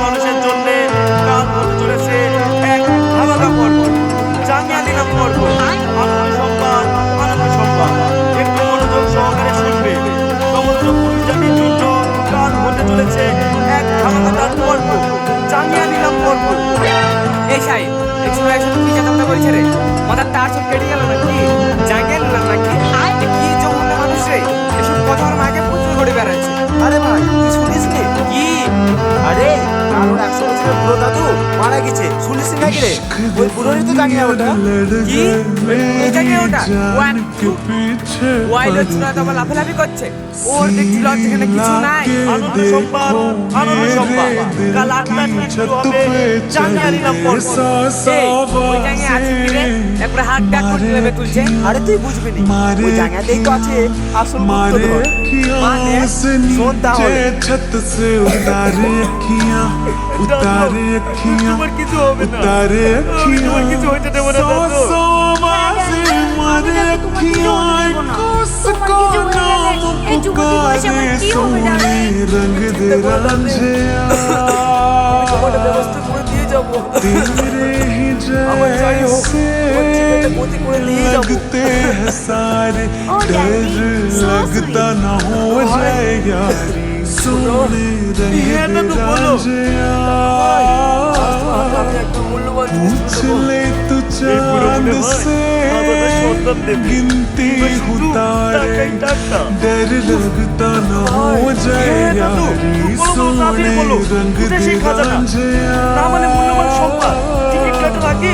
মানুষের জন্য কাল হতে চলেছে এক ধামাকা পর্ব, জামিয়া দিলাম পর্ব। আনন্দ সংবাদ, আনন্দ সংবাদ, একটু মনোযোগ সহকারে শুনবে। সমস্ত পুরুষ জাতির জন্য কাল হতে চলেছে এক ধামাকাদার পর্ব, জামিয়া দিলাম পর্ব। এই সাহেব, এই ছোট একসাথে কি যাত্রা করেছে রে? মাথার তার সব কেটে গেল নাকি? জাগে নিলাম নাকি? এ কি জঘন্য মানুষ রে! এসব কথা আমার মাকে প্রচুর করে বেড়াচ্ছে। আরে ভাই, তুই শুনিস নি? কি? আরে কারোর 100 বছরের বুড়ো দাদু মারা গেছে, শুনিস নাকি রে? ওই বুড়োরই তো জানিয়ে ওটা। কি? এই জাগে ওটা ওয়াইল ছোড়া তো আবার লাফালাফি করছে। ওর দেখছি লজ্জা এখানে কিছু নাই। আনন্দ সংবাদ, আনন্দ সংবাদ, কাল 8টার ঠিক শুরু হবে জামিয়া দিলাম পর্ব। এই, ওই জাগে আছে কি রে? একবার হাত ডাক করে নেবে তুলছে। আরে তুই বুঝবি নি, ওই জায়গাতেই তো আছে আসল গুপ্তধন। মানে শোন তাহলে। छत से उतारे अखियां, उतारे अखियां, তোমার কিছু হবে না, उतारे আমি তোমার কিছু अखियां, হইতে দেবো না सौ দাদু। सौ बाजी मारे अखियां, किसको नाम पुकारे सोने रंग दे रांझिया, তোমার ব্যবস্থা করে দিয়ে যাবো। तेरे ही আমার যাই হোক, তোমার জীবনটা जैसे গতি করে দিয়ে যাবো। लगते हैं सारे, डर लगता ना हो जाए यारी, सोने रंग ये ना दे तो बोलो। रांझिया, আমি একটা মূল্যবান জিনিস पूछ দেবো। ले तू এই বুড়ো चांद মনে হয় से আমাদের সন্তান দেবে। गिनती শুধু उतारे, টাকাই টাকা। डर लगता ना हो जाए হ্যাঁ দাদু, यारी, বলো বলো, তাড়াতাড়ি सोने বলো। रंग কোথায় दे সেই খাজানা? रांझिया, না মানে মূল্যবান সম্পদ, টিকিট কাটার আগে